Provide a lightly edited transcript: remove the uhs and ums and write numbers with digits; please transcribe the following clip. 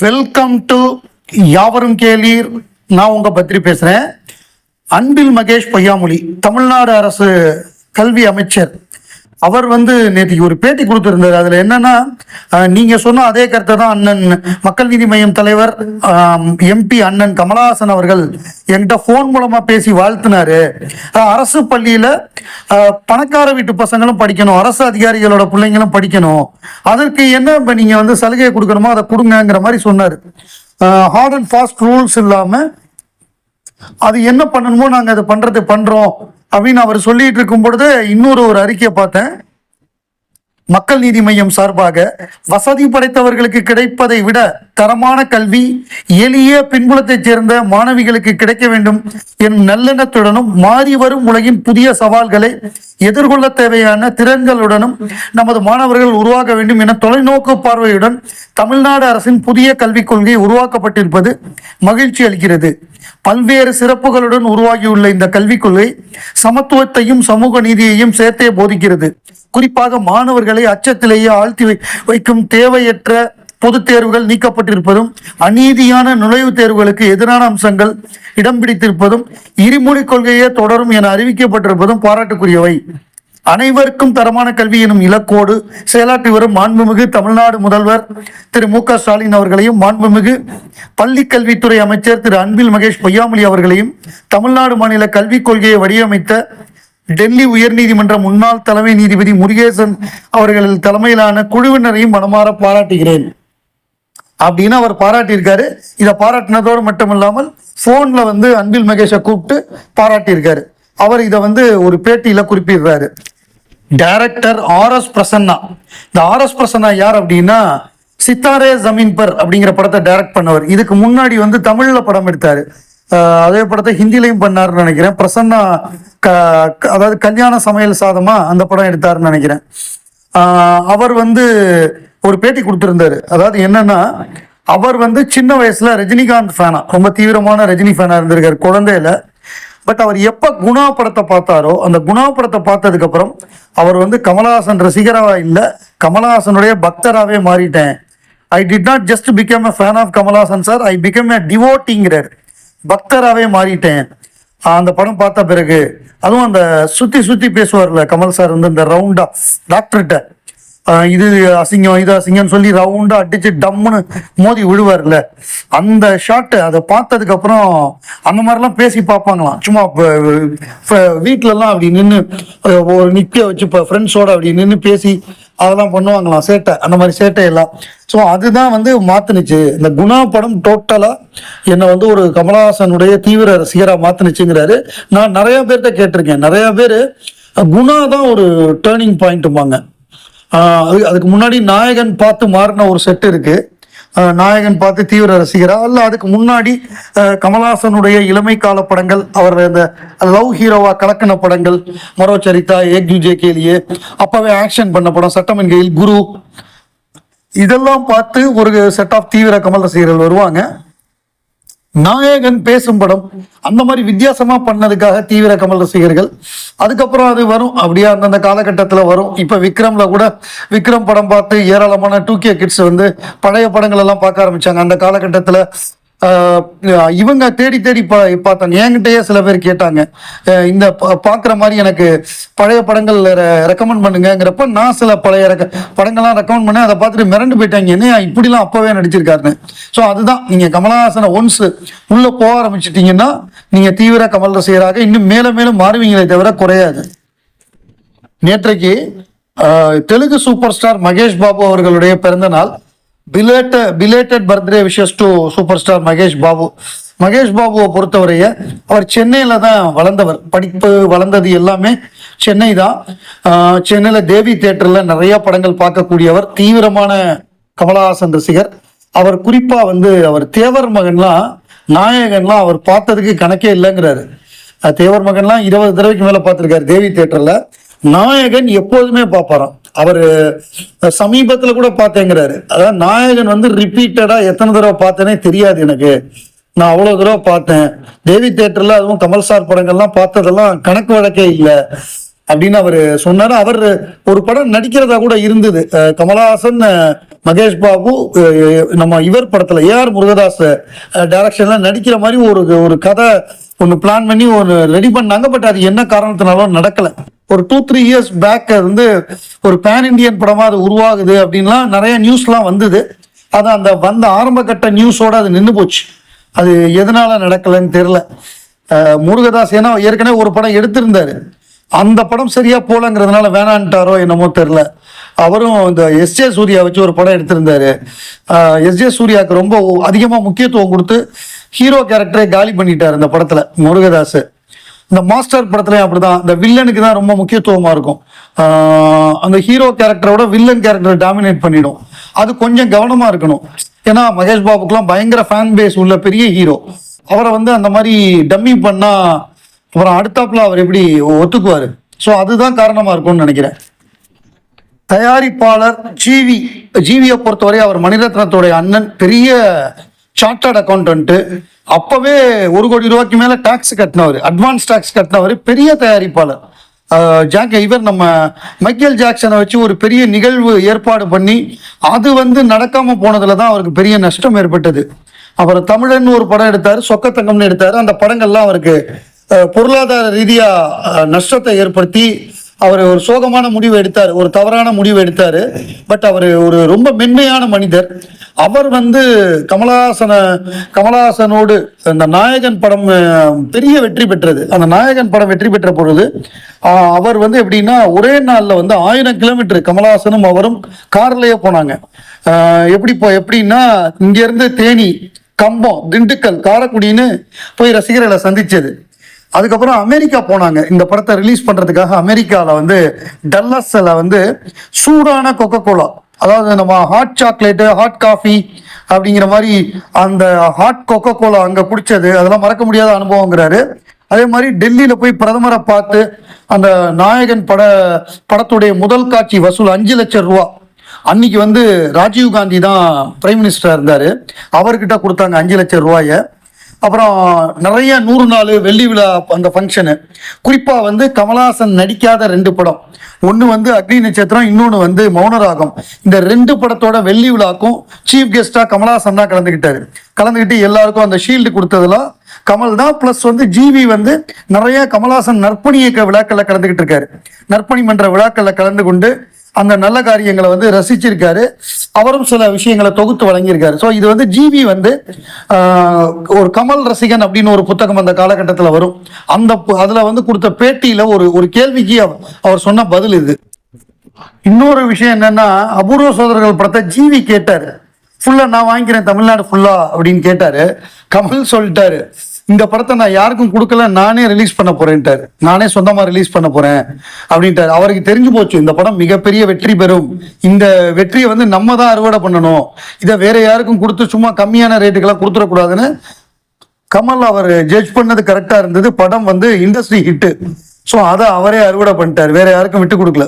Welcome to யாவரும் கேளீர். நான் உங்க பத்ரி பேசுறேன். அன்பில் மகேஷ் பொய்யாமொழி, தமிழ்நாடு அரசு கல்வி அமைச்சர், அவர் நேற்றுக்கு ஒரு பேட்டி கொடுத்திருந்தார். அதுல என்னன்னா, நீங்க சொன்ன அதே கருத்தை தான் அண்ணன் மக்கள் நீதி மய்யம் தலைவர் எம்பி அண்ணன் கமலஹாசன் அவர்கள் என்கிட்ட போன் மூலமா பேசி வாழ்த்தினாரு. அரசு பள்ளியில பணக்கார வீட்டு பசங்களும் படிக்கணும், அரசு அதிகாரிகளோட பிள்ளைங்களும் படிக்கணும், அதற்கு என்ன இப்ப நீங்க சலுகையை கொடுக்கணுமோ அதை கொடுங்கிற மாதிரி சொன்னாரு. ஹார்ட் அண்ட் ஃபாஸ்ட் ரூல்ஸ் இல்லாம அது என்ன பண்ணணுமோ நாங்க அதை பண்றோம் அப்படின்னு அவர் சொல்லிட்டு இருக்கும் பொழுது இன்னொரு அறிக்கையை பார்த்தேன். மக்கள் நீதி மய்யம் சார்பாக வசதி படைத்தவர்களுக்கு கிடைப்பதை விட தரமான கல்வி எளிய பின்புலத்தைச் சேர்ந்த மாணவிகளுக்கு கிடைக்க வேண்டும் எனும் நல்லெண்ணத்துடனும் மாறி வரும் உலகின் புதிய சவால்களை எதிர்கொள்ள தேவையான திறன்களுடனும் நமது மாணவர்கள் உருவாக்க வேண்டும் என தொலைநோக்கு பார்வையுடன் தமிழ்நாடு அரசின் புதிய கல்விக் கொள்கை உருவாக்கப்பட்டிருப்பது மகிழ்ச்சி அளிக்கிறது. பல்வேறு சிறப்புகளுடன் உருவாகியுள்ள இந்த கல்விக் கொள்கை சமத்துவத்தையும் சமூக நீதியையும் சேர்த்தே போதிக்கிறது. குறிப்பாக மாணவர்களை அச்சத்திலேயே ஆழ்த்தி வைக்கும் தேவையற்ற பொதுத் தேர்வுகள் நீக்கப்பட்டிருப்பதும், அநீதியான நுழைவுத் தேர்வுகளுக்கு எதிரான அம்சங்கள் இடம் பிடித்திருப்பதும், இருமொழிக் கொள்கையே தொடரும் என அறிவிக்கப்பட்டிருப்பதும் பாராட்டுக்குரியவை. அனைவருக்கும் தரமான கல்வி எனும் இலக்கோடு செயலாற்றி வரும் மாண்புமிகு தமிழ்நாடு முதல்வர் திரு மு.க. ஸ்டாலின் அவர்களையும், மாண்புமிகு பள்ளி கல்வித்துறை அமைச்சர் திரு அன்பில் மகேஷ் பொய்யாமொழி அவர்களையும், தமிழ்நாடு மாநில கல்விக் கொள்கையை வடிவமைத்த டெல்லி உயர்நீதிமன்ற முன்னாள் தலைமை நீதிபதி முருகேசன் அவர்கள் தலைமையிலான குழுவினரையும் மனமாற பாராட்டுகிறேன் அப்படின்னு அவர் பாராட்டியிருக்காரு. இதை பாராட்டினதோடு மட்டுமில்லாமல் போன்ல அன்பில் மகேஷை கூப்பிட்டு பாராட்டியிருக்காரு. அவர் இதை ஒரு பேட்டியில குறிப்பிடுறாரு. Director R S. பிரசன்னா. இந்த ஆர்.எஸ். பிரசன்னா யார் அப்படின்னா, சித்தாரே ஜமீன் பர் அப்படிங்கிற படத்தை டைரக்ட் பண்ணவர். இதுக்கு முன்னாடி தமிழ்ல படம் எடுத்தாரு. அதே படத்தை ஹிந்திலையும் பண்ணாருன்னு நினைக்கிறேன். பிரசன்னா அதாவது கல்யாண சமையல் சாதமா அந்த படம் எடுத்தாருன்னு நினைக்கிறேன். அவர் ஒரு பேட்டி கொடுத்திருந்தாரு. அதாவது என்னன்னா, அவர் சின்ன வயசுல ரஜினிகாந்த் ஃபேனா, ரொம்ப தீவிரமான ரஜினி ஃபேனா இருந்திருக்காரு குழந்தையில. பட் அவர் எப்ப குணா படத்தை பார்த்தாரோ, அந்த குணா படத்தை பார்த்ததுக்கு அப்புறம் அவர் கமலஹாசன் ரசிகராவா இல்ல, கமலஹாசனுடைய பக்தராகவே மாறிட்டேன். I did not just become a fan of Kamal Haasan sir, I become a டிவோட்டிங்கிறார். பக்தராகவே மாறிட்டேன் அந்த படம் பார்த்த பிறகு. அதுவும் அந்த சுத்தி பேசுவார்ல கமல் சார், இந்த ரவுண்டா டாக்டர்கிட்ட இது அசிங்கம் இது அசிங்கம்னு சொல்லி ரவுண்டா அடிச்சு டம்முன்னு மோதி விழுவார்ல, அந்த ஷாட்டு அதை பார்த்ததுக்கு அப்புறம் அந்த மாதிரிலாம் பேசி பார்ப்பாங்களாம். சும்மா வீட்டுல எல்லாம் அப்படி நின்று ஒரு நிக்க வச்சு இப்போ ஃப்ரெண்ட்ஸோட அப்படி நின்று பேசி அதெல்லாம் பண்ணுவாங்களாம், சேட்டை, அந்த மாதிரி சேட்டை எல்லாம். ஸோ அதுதான் மாத்துனுச்சு. இந்த குணா படம் டோட்டலா என்னை ஒரு கமலஹாசனுடைய தீவிர ரசிகரா மாத்துனுச்சுங்கிறாரு. நான் நிறைய பேர்கிட்ட கேட்டிருக்கேன். நிறைய பேர் குணா தான் ஒரு டேர்னிங் பாயிண்ட்டுமாங்க. அதுக்கு முன்னாடி நாயகன் பார்த்து மாறின ஒரு செட் இருக்கு. நாயகன் பார்த்து தீவிர ரசிகரா அல்ல, அதுக்கு முன்னாடி கமலஹாசனுடைய இளமை கால படங்கள், அவர் இந்த லவ் ஹீரோவா கலக்கின படங்கள், மரோ சரிதா, ஏக் ஜூஜே கேலியே, அப்பவே ஆக்ஷன் பண்ண படம், சட்டமன் கையில், குரு, இதெல்லாம் பார்த்து ஒரு செட் ஆஃப் தீவிர கமல் ரசிகர்கள் வருவாங்க. நாயகன் பேசும் படம் அந்த மாதிரி வித்தியாசமா பண்ணதுக்காக தீவிர கமல் ரசிகர்கள். அதுக்கப்புறம் அது வரும், அப்படியே அந்தந்த காலகட்டத்தில் வரும். இப்ப விக்ரம்ல கூட விக்ரம் படம் பார்த்து ஏராளமான 2K கிட்ஸ் பழைய படங்கள் எல்லாம் பார்க்க ஆரம்பிச்சாங்க. அந்த காலகட்டத்தில் இவங்க தேடி பார்த்தாங்க. என்கிட்டயே சில பேர் கேட்டாங்க, இந்த பார்க்குற மாதிரி எனக்கு பழைய படங்கள் ரெக்கமெண்ட் பண்ணுங்கிறப்ப நான் சில பழைய படங்கள்லாம் ரெக்கமெண்ட் பண்ணேன். அதை பார்த்துட்டு மிரண்டு போயிட்டாங்க, என்ன இப்படிலாம் அப்பவே நடிச்சிருக்காருன்னு. ஸோ அதுதான், நீங்க கமலஹாசனை ஒன்ஸ் உள்ள போக ஆரம்பிச்சிட்டீங்கன்னா நீங்க தீவிர கமல் ரசிகராக இன்னும் மேலும் மேலும் மாறுவீங்களே தவிர குறையாது. நேற்றைக்கு தெலுங்கு சூப்பர் ஸ்டார் மகேஷ் பாபு அவர்களுடைய பிறந்த நாள். Belated birthday wishes to super star Mahesh Babu. Mahesh பாபுவை பொறுத்தவரைய அவர் சென்னையில தான் வளர்ந்தவர். படிப்பு வளர்ந்தது எல்லாமே சென்னை தான். சென்னையில தேவி தியேட்டர்ல நிறைய படங்கள் பார்க்கக்கூடியவர், தீவிரமான கமலஹாசன் ரசிகர். அவர் குறிப்பா அவர் தேவர் மகன்லாம், நாயகன்லாம் அவர் பார்த்ததுக்கு கணக்கே இல்லைங்கிறாரு. தேவர் மகன்லாம் 20 தடவைக்கு மேல பார்த்திருக்காரு தேவி தியேட்டர்ல. நாயகன் எப்போதுமே பார்ப்பாராம். அவர் சமீபத்துல கூட பார்த்தேங்கிறாரு. அதாவது நாயகன் ரிப்பீட்டடா எத்தனை தடவை பார்த்தேனே தெரியாது எனக்கு, நான் அவ்வளவு தடவை பார்த்தேன் தேவி தியேட்டர்ல. அதுவும் கமல் சார் படங்கள்லாம் பார்த்ததெல்லாம் கணக்கு வழக்கே இல்லை அப்படின்னு அவர் சொன்னாரு. அவர் ஒரு படம் நடிக்கிறதா கூட இருந்தது. கமலஹாசன் மகேஷ் பாபு நம்ம இவர் படத்துல ஏஆர் முருகதாஸ் டைரக்ஷன்ல நடிக்கிற மாதிரி ஒரு கதை ஒன்று பிளான் பண்ணி ஒரு ரெடி பண்ணாங்க. பட் அது என்ன காரணத்தினாலும் நடக்கல. ஒரு 2-3 இயர்ஸ் பேக் வந்து ஒரு பேன் இண்டியன் படமா அது உருவாகுது அப்படின்லாம் நிறைய நியூஸ்லாம் வந்தது. அது அந்த வந்த ஆரம்ப கட்ட நியூஸோட அது நின்று போச்சு. அது எதனால நடக்கலன்னு தெரியல. முருகதாஸ் ஏன்னா ஏற்கனவே ஒரு படம் எடுத்திருந்தாரு, அந்த படம் சரியா போலங்கிறதுனால வேணான்ட்டாரோ என்னமோ தெரியல. அவரும் இந்த எஸ்ஜே சூர்யா வச்சு ஒரு படம் எடுத்திருந்தாரு. எஸ்ஜே சூர்யாவுக்கு ரொம்ப அதிகமா முக்கியத்துவம் கொடுத்து ஹீரோ கேரக்டரை காலி பண்ணிட்டாரு இந்த படத்துல முருகதாஸ். இந்த மாஸ்டர் படத்துலயும் அப்படிதான், இந்த வில்லனுக்கு தான் ரொம்ப முக்கியத்துவமா இருக்கும். அந்த ஹீரோ கேரக்டரோட வில்லன் கேரக்டரை டாமினேட் பண்ணிடும். அது கொஞ்சம் கவனமா இருக்கணும். ஏன்னா மகேஷ் பாபுக்குலாம் பயங்கர ஃபேன் பேஸ் உள்ள பெரிய ஹீரோ. அவரை வந்து அந்த மாதிரி டம்மி பண்ணா அப்புறம் அடுத்தாப்புல அவர் எப்படி ஒத்துக்குவாரு? ஸோ அதுதான் காரணமா இருக்கும்னு நினைக்கிறேன். தயாரிப்பாளர் ஜிவியை பொறுத்தவரை அவர் மணிரத்னத்தோடைய அண்ணன், பெரிய சார்ட்டர்ட் அக்கௌண்டன்ட். அப்பவே 1 கோடி ரூபாய்க்கு மேல டாக்ஸ் கட்டினவர், அட்வான்ஸ் டாக்ஸ் கட்டினவர், பெரிய தயாரிப்பாளர். இவர் நம்ம மைக்கேல் ஜாக்சனை வச்சு ஒரு பெரிய நிகழ்வு ஏற்பாடு பண்ணி அது வந்து நடக்காம போனதுல தான் அவருக்கு பெரிய நஷ்டம் ஏற்பட்டது. அப்புறம் தமிழன் ஒரு படம் எடுத்தாரு, சொக்கத்தங்கம்னு எடுத்தாரு. அந்த படங்கள்லாம் அவருக்கு பொருளாதார ரீதியா நஷ்டத்தை ஏற்படுத்தி அவர் ஒரு சோகமான முடிவு எடுத்தார், ஒரு தவறான முடிவு எடுத்தாரு. பட் அவர் ஒரு ரொம்ப மென்மையான மனிதர். அவர் வந்து கமலஹாசனோடு அந்த நாயகன் படம் பெரிய வெற்றி பெற்றது. அந்த நாயகன் படம் வெற்றி பெற்ற பொழுது அவர் வந்து எப்படின்னா ஒரே நாள்ல வந்து 1000 கிலோமீட்டர் கமலஹாசனும் அவரும் கார்லயே போனாங்க. எப்படின்னா இங்க இருந்து தேனி, கம்பம், திண்டுக்கல், காரைக்குடின்னு போய் ரசிகர்களை சந்திச்சது. அதுக்கப்புறம் அமெரிக்கா போனாங்க இந்த படத்தை ரிலீஸ் பண்றதுக்காக. அமெரிக்காவில் வந்து டல்லஸ்ல வந்து சூடான கொக்கோ கோலா, அதாவது நம்ம ஹாட் சாக்லேட்டு, ஹாட் காஃபி அப்படிங்கிற மாதிரி அந்த ஹாட் கொக்கோ கோலா அங்கே குடிச்சது அதெல்லாம் மறக்க முடியாத அனுபவங்கிறாரு. அதே மாதிரி டெல்லியில போய் பிரதமரை பார்த்து அந்த நாயகன் படத்துடைய முதல் காட்சி வசூல் 5 லட்சம் ரூபா. அன்னைக்கு வந்து ராஜீவ் காந்தி தான் பிரைம் மினிஸ்டரா இருந்தாரு, அவர்கிட்ட கொடுத்தாங்க 5 லட்சம் ரூபாய. அப்புறம் நிறைய 100 நாள் வெள்ளி விழா அந்த ஃபங்க்ஷனு. குறிப்பா வந்து கமலஹாசன் நடிக்காத 2 படம், ஒன்று வந்து அக்னி நட்சத்திரம், இன்னொன்று வந்து மௌனராகம். இந்த 2 படத்தோட வெள்ளி விழாக்கும் சீஃப் கெஸ்டா கமலஹாசன் தான் கலந்துக்கிட்டு எல்லாருக்கும் அந்த ஷீல்டு கொடுத்ததுலாம் கமல் தான். பிளஸ் வந்து ஜிவி வந்து நிறைய கமலஹாசன் நற்பணி இயக்க விழாக்கள்ல கலந்துக்கிட்டு இருக்காரு. நற்பணி மன்ற விழாக்கள்ல கலந்து கொண்டு அந்த நல்ல காரியங்களை வந்து ரசிச்சிருக்காரு. அவரும் சில விஷயங்களை தொகுத்து வழங்கியிருக்காரு. ஸோ இது வந்து ஜிவி வந்து ஒரு கமல் ரசிகன் அப்படின்னு ஒரு புத்தகம் அந்த காலகட்டத்தில் வரும். அதுல வந்து கொடுத்த பேட்டியில ஒரு கேள்விக்கு அவர் சொன்ன பதில் இது. இன்னொரு விஷயம் என்னன்னா, அபூர்வ சோதரர்கள் படத்தை ஜிவி கேட்டாரு, ஃபுல்லா நான் வாங்கிக்கிறேன் தமிழ்நாடு ஃபுல்லா அப்படின்னு கேட்டாரு. கமல் சொல்லிட்டாரு, இந்த படத்தை நான் யாருக்கும் கொடுக்கல, நானே ரிலீஸ் பண்ண போறேன்ட்டாரு, நானே சொந்தமா ரிலீஸ் பண்ண போறேன் அப்படின்ட்டாரு. அவருக்கு தெரிஞ்சு போச்சு இந்த படம் மிகப்பெரிய வெற்றி பெறும், இந்த வெற்றியை வந்து நம்ம தான் அறுவடை பண்ணணும், இதை வேற யாருக்கும் கொடுத்து சும்மா கம்மியான ரேட்டுக்கெல்லாம் கொடுத்துடக்கூடாதுன்னு கமல் அவர் ஜட்ஜ் பண்ணது கரெக்டா இருந்தது. படம் வந்து இண்டஸ்ட்ரி ஹிட். ஸோ அதை அவரே அறுவடை பண்ணிட்டார், வேற யாருக்கும் விட்டு கொடுக்கல.